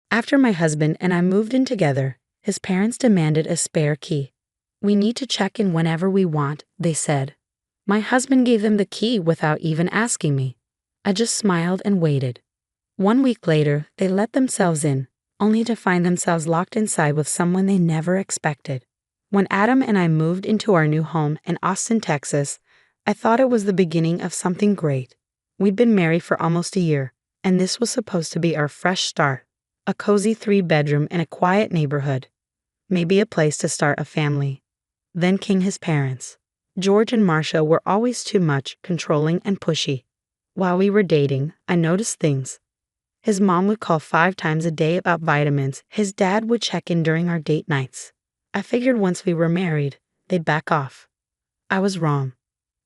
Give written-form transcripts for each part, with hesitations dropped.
After my husband and I moved in together, his parents demanded a spare key. We need to check in whenever we want, they said. My husband gave them the key without even asking me. I just smiled and waited. 1 week later, they let themselves in, only to find themselves locked inside with someone they never expected. When Adam and I moved into our new home in Austin, Texas, I thought it was the beginning of something great. We'd been married for almost a year, and this was supposed to be our fresh start. A cozy 3-bedroom in a quiet neighborhood. Maybe a place to start a family. Then came his parents. George and Marcia were always too much, controlling and pushy. While we were dating, I noticed things. His mom would call 5 times a day about vitamins. His dad would check in during our date nights. I figured once we were married, they'd back off. I was wrong.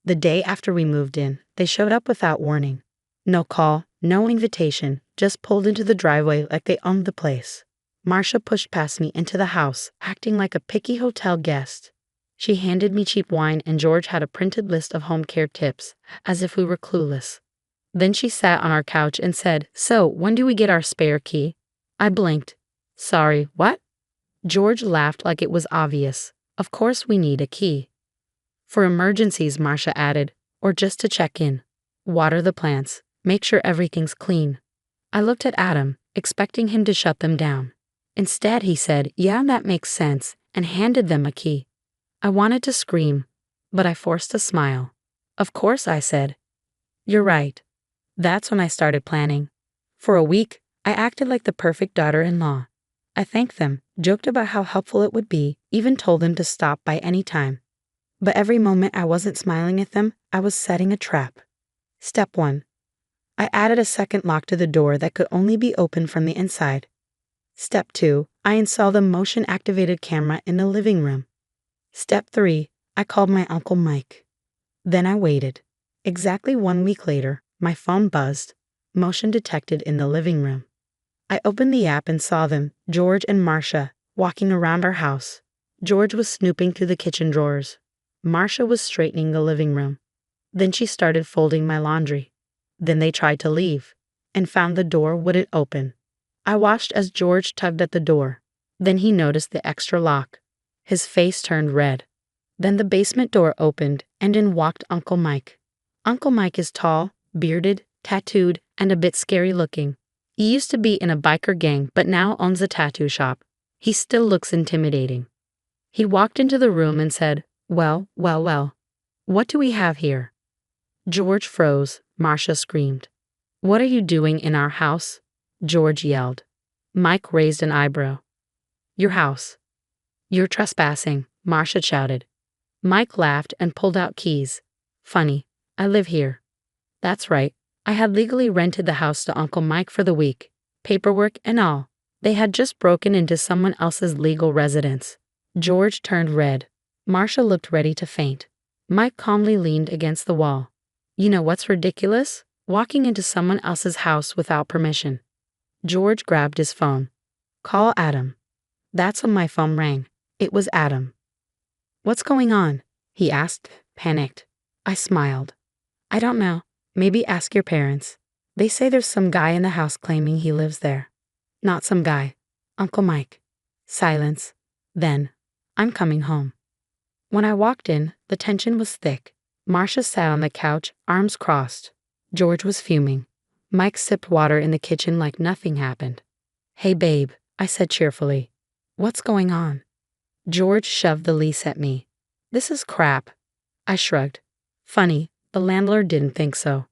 The day after we moved in, they showed up without warning. No call, no invitation, just pulled into the driveway like they owned the place. Marcia pushed past me into the house, acting like a picky hotel guest. She handed me cheap wine and George had a printed list of home care tips, as if we were clueless. Then she sat on our couch and said, "So, when do we get our spare key?" I blinked. "Sorry, what?" George laughed like it was obvious. "Of course we need a key." "For emergencies," Marcia added, "or just to check in. Water the plants. Make sure everything's clean." I looked at Adam, expecting him to shut them down. Instead, he said, "Yeah, that makes sense," and handed them a key. I wanted to scream, but I forced a smile. "Of course," I said. "You're right." That's when I started planning. For a week, I acted like the perfect daughter-in-law. I thanked them, joked about how helpful it would be, even told them to stop by any time. But every moment I wasn't smiling at them, I was setting a trap. Step 1. I added a second lock to the door that could only be opened from the inside. Step 2. I installed a motion-activated camera in the living room. Step 3. I called my Uncle Mike. Then I waited. Exactly 1 week later, my phone buzzed. Motion detected in the living room. I opened the app and saw them, George and Marcia, walking around our house. George was snooping through the kitchen drawers. Marcia was straightening the living room. Then she started folding my laundry. Then they tried to leave, and found the door wouldn't open. I watched as George tugged at the door. Then he noticed the extra lock. His face turned red. Then the basement door opened, and in walked Uncle Mike. Uncle Mike is tall, bearded, tattooed, and a bit scary looking. He used to be in a biker gang but now owns a tattoo shop. He still looks intimidating. He walked into the room and said, "Well, well, well. What do we have here?" George froze. Marcia screamed. "What are you doing in our house?" George yelled. Mike raised an eyebrow. "Your house." "You're trespassing," Marcia shouted. Mike laughed and pulled out keys. "Funny, I live here." That's right. I had legally rented the house to Uncle Mike for the week. Paperwork and all. They had just broken into someone else's legal residence. George turned red. Marcia looked ready to faint. Mike calmly leaned against the wall. "You know what's ridiculous? Walking into someone else's house without permission." George grabbed his phone. "Call Adam." That's when my phone rang. It was Adam. "What's going on?" he asked, panicked. I smiled. "I don't know. Maybe ask your parents. They say there's some guy in the house claiming he lives there." "Not some guy. Uncle Mike." Silence. Then, "I'm coming home." When I walked in, the tension was thick. Marcia sat on the couch, arms crossed. George was fuming. Mike sipped water in the kitchen like nothing happened. "Hey babe," I said cheerfully. "What's going on?" George shoved the lease at me. "This is crap." I shrugged. "Funny, the landlord didn't think so."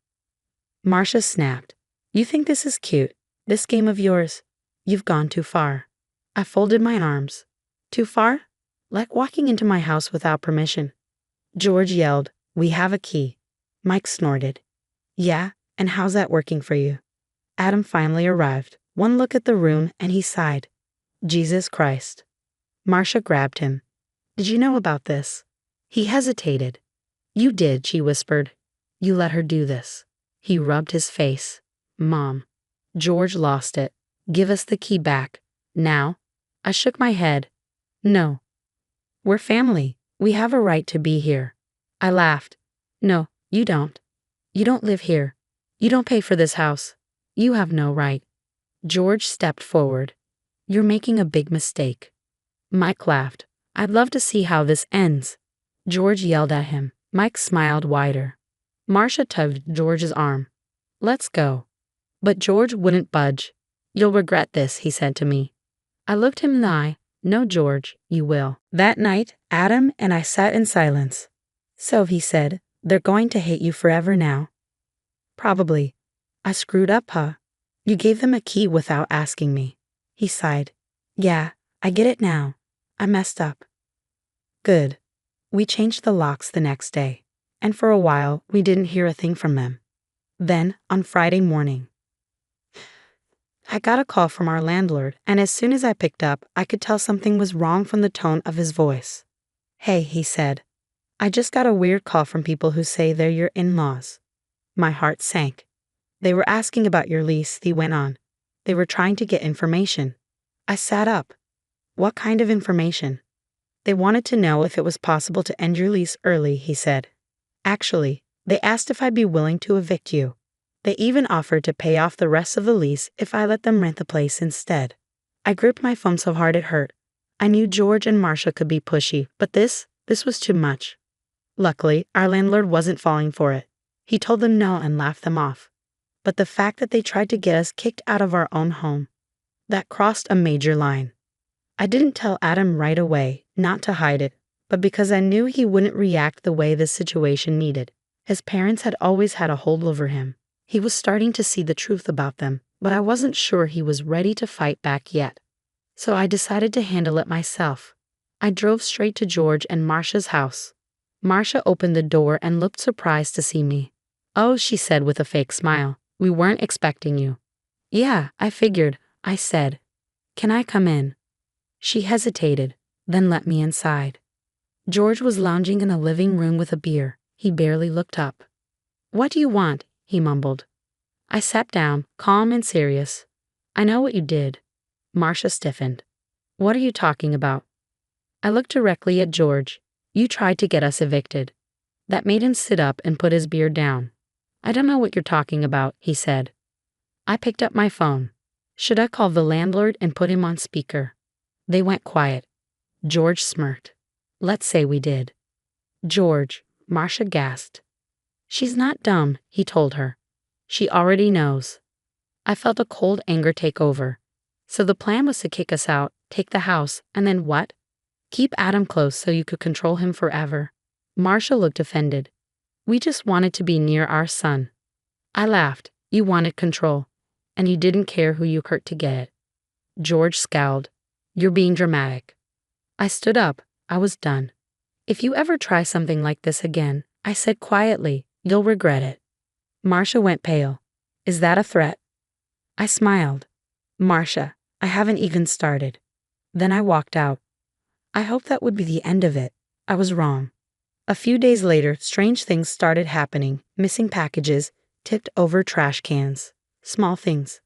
Marcia snapped. "You think this is cute? This game of yours? You've gone too far." I folded my arms. "Too far? Like walking into my house without permission." George yelled, "We have a key." Mike snorted. "Yeah, and how's that working for you?" Adam finally arrived. One look at the room and he sighed. "Jesus Christ." Marcia grabbed him. "Did you know about this?" He hesitated. "You did," she whispered. "You let her do this." He rubbed his face. "Mom." George lost it. "Give us the key back. Now." I shook my head. "No. We're family. We have a right to be here." I laughed. "No, you don't. You don't live here. You don't pay for this house. You have no right." George stepped forward. You're making a big mistake. Mike laughed. I'd love to see how this ends. George yelled at him. Mike smiled wider. Marcia tugged George's arm. Let's go. But George wouldn't budge. You'll regret this, he said to me. I looked him in the eye. No, George, you will. That night, Adam and I sat in silence. So, he said, they're going to hate you forever now. Probably. I screwed up, huh? You gave them a key without asking me. He sighed. Yeah, I get it now. I messed up. Good. We changed the locks the next day, and for a while we didn't hear a thing from them. Then, on Friday morning, I got a call from our landlord, and as soon as I picked up, I could tell something was wrong from the tone of his voice. Hey, he said. I just got a weird call from people who say they're your in-laws. My heart sank. They were asking about your lease, he went on. They were trying to get information. I sat up. What kind of information? They wanted to know if it was possible to end your lease early, he said. Actually, they asked if I'd be willing to evict you. They even offered to pay off the rest of the lease if I let them rent the place instead. I gripped my phone so hard it hurt. I knew George and Marcia could be pushy, but this was too much. Luckily, our landlord wasn't falling for it. He told them no and laughed them off. But the fact that they tried to get us kicked out of our own home, that crossed a major line. I didn't tell Adam right away, not to hide it, but because I knew he wouldn't react the way this situation needed. His parents had always had a hold over him. He was starting to see the truth about them, but I wasn't sure he was ready to fight back yet. So I decided to handle it myself. I drove straight to George and Marcia's house. Marcia opened the door and looked surprised to see me. Oh, she said with a fake smile. We weren't expecting you. Yeah, I figured, I said. Can I come in? She hesitated, then let me inside. George was lounging in a living room with a beer. He barely looked up. What do you want? He mumbled. I sat down, calm and serious. I know what you did. Marcia stiffened. What are you talking about? I looked directly at George. You tried to get us evicted. That made him sit up and put his beer down. I don't know what you're talking about, he said. I picked up my phone. Should I call the landlord and put him on speaker? They went quiet. George smirked. Let's say we did. George, Marcia gasped. She's not dumb, he told her. She already knows. I felt a cold anger take over. So the plan was to kick us out, take the house, and then what? Keep Adam close so you could control him forever. Marcia looked offended. We just wanted to be near our son. I laughed. You wanted control, and you didn't care who you hurt to get it. George scowled. You're being dramatic. I stood up. I was done. If you ever try something like this again, I said quietly, you'll regret it. Marcia went pale. Is that a threat? I smiled. Marcia, I haven't even started. Then I walked out. I hoped that would be the end of it. I was wrong. A few days later, strange things started happening. Missing packages, tipped over trash cans. Small things.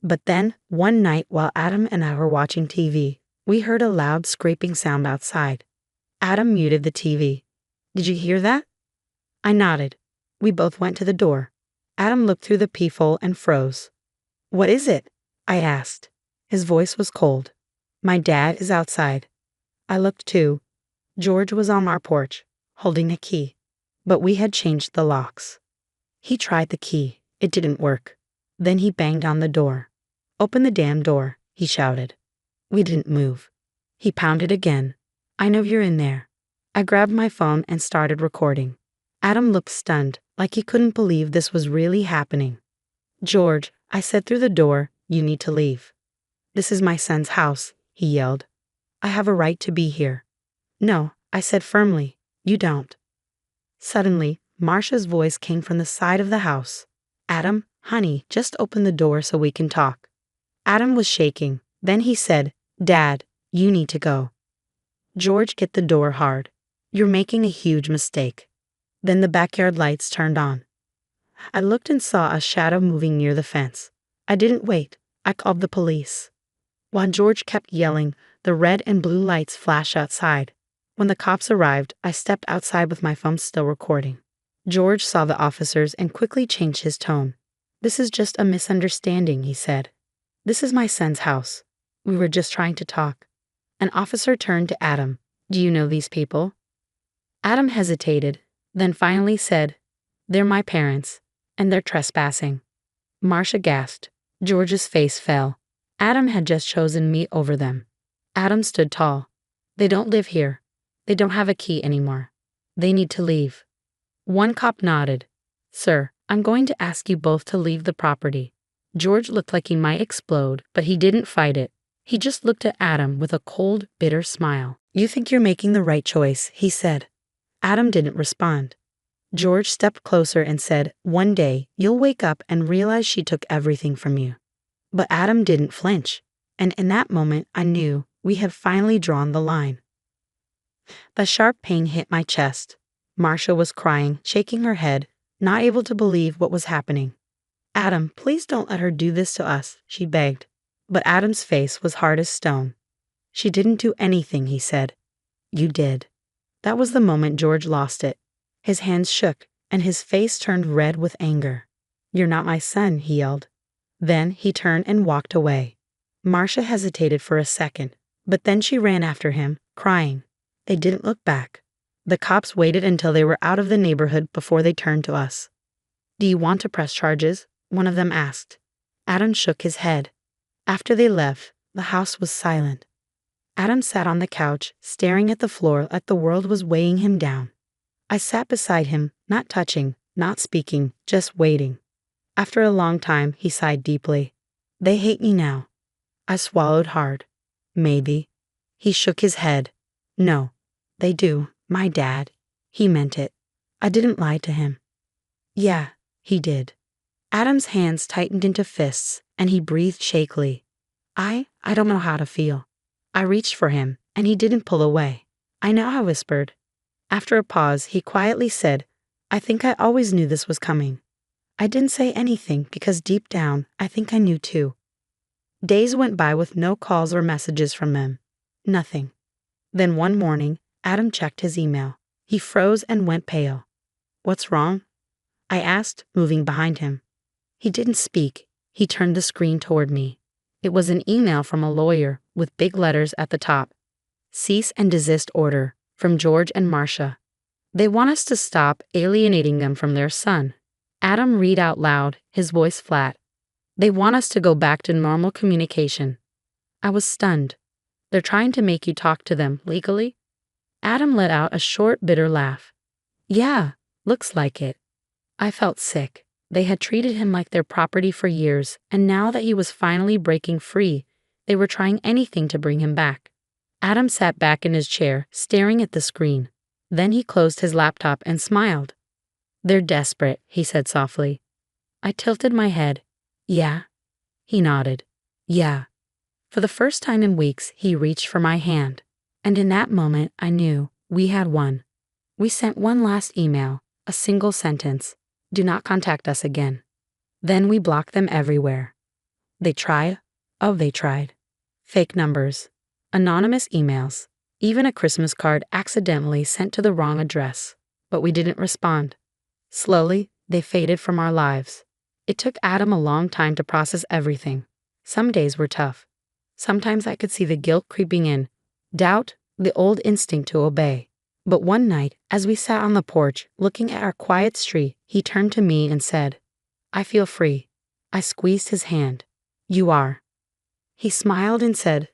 But then, one night while Adam and I were watching TV, we heard a loud scraping sound outside. Adam muted the TV. Did you hear that? I nodded. We both went to the door. Adam looked through the peephole and froze. What is it? I asked. His voice was cold. My dad is outside. I looked too. George was on our porch, holding a key. But we had changed the locks. He tried the key. It didn't work. Then he banged on the door. Open the damn door, he shouted. We didn't move. He pounded again. I know you're in there. I grabbed my phone and started recording. Adam looked stunned, like he couldn't believe this was really happening. George, I said through the door, you need to leave. This is my son's house, he yelled. I have a right to be here. No, I said firmly, you don't. Suddenly, Marcia's voice came from the side of the house. Adam, honey, just open the door so we can talk. Adam was shaking. Then he said, Dad, you need to go. George hit the door hard. You're making a huge mistake. Then the backyard lights turned on. I looked and saw a shadow moving near the fence. I didn't wait. I called the police. While George kept yelling, the red and blue lights flashed outside. When the cops arrived, I stepped outside with my phone still recording. George saw the officers and quickly changed his tone. This is just a misunderstanding, he said. This is my son's house. We were just trying to talk. An officer turned to Adam. Do you know these people? Adam hesitated, then finally said, They're my parents, and they're trespassing. Marcia gasped. George's face fell. Adam had just chosen me over them. Adam stood tall. They don't live here. They don't have a key anymore. They need to leave. One cop nodded. Sir, I'm going to ask you both to leave the property. George looked like he might explode, but he didn't fight it. He just looked at Adam with a cold, bitter smile. You think you're making the right choice, he said. Adam didn't respond. George stepped closer and said, One day, you'll wake up and realize she took everything from you. But Adam didn't flinch, and in that moment I knew we had finally drawn the line. The sharp pain hit my chest. Marcia was crying, shaking her head, not able to believe what was happening. Adam, please don't let her do this to us, she begged. But Adam's face was hard as stone. She didn't do anything, he said. You did. That was the moment George lost it. His hands shook, and his face turned red with anger. You're not my son, he yelled. Then he turned and walked away. Marcia hesitated for a second, but then she ran after him, crying. They didn't look back. The cops waited until they were out of the neighborhood before they turned to us. Do you want to press charges? One of them asked. Adam shook his head. After they left, the house was silent. Adam sat on the couch, staring at the floor like the world was weighing him down. I sat beside him, not touching, not speaking, just waiting. After a long time, he sighed deeply. They hate me now. I swallowed hard. Maybe. He shook his head. No, they do. My dad. He meant it. I didn't lie to him. Yeah, he did. Adam's hands tightened into fists, and he breathed shakily. I don't know how to feel. I reached for him, and he didn't pull away. I know, I whispered. After a pause, he quietly said, I think I always knew this was coming. I didn't say anything because deep down, I think I knew too. Days went by with no calls or messages from him. Nothing. Then one morning, Adam checked his email. He froze and went pale. What's wrong? I asked, moving behind him. He didn't speak. He turned the screen toward me. It was an email from a lawyer with big letters at the top. Cease and desist order from George and Marcia. They want us to stop alienating them from their son. Adam read out loud, his voice flat. They want us to go back to normal communication. I was stunned. They're trying to make you talk to them legally? Adam let out a short, bitter laugh. Yeah, looks like it. I felt sick. They had treated him like their property for years, and now that he was finally breaking free, they were trying anything to bring him back. Adam sat back in his chair, staring at the screen. Then he closed his laptop and smiled. They're desperate, he said softly. I tilted my head. Yeah? He nodded. Yeah. For the first time in weeks, he reached for my hand. And in that moment, I knew we had won. We sent one last email, a single sentence. Do not contact us again. Then we blocked them everywhere. They tried. Oh, they tried. Fake numbers. Anonymous emails. Even a Christmas card accidentally sent to the wrong address. But we didn't respond. Slowly, they faded from our lives. It took Adam a long time to process everything. Some days were tough. Sometimes I could see the guilt creeping in. Doubt, the old instinct to obey. But one night, as we sat on the porch, looking at our quiet street, he turned to me and said, I feel free. I squeezed his hand. You are. He smiled and said,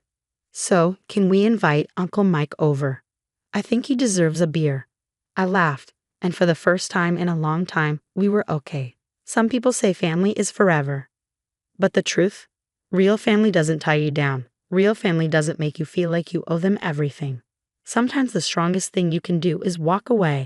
So, can we invite Uncle Mike over? I think he deserves a beer. I laughed, and for the first time in a long time, we were okay. Some people say family is forever. But the truth? Real family doesn't tie you down. Real family doesn't make you feel like you owe them everything. Sometimes the strongest thing you can do is walk away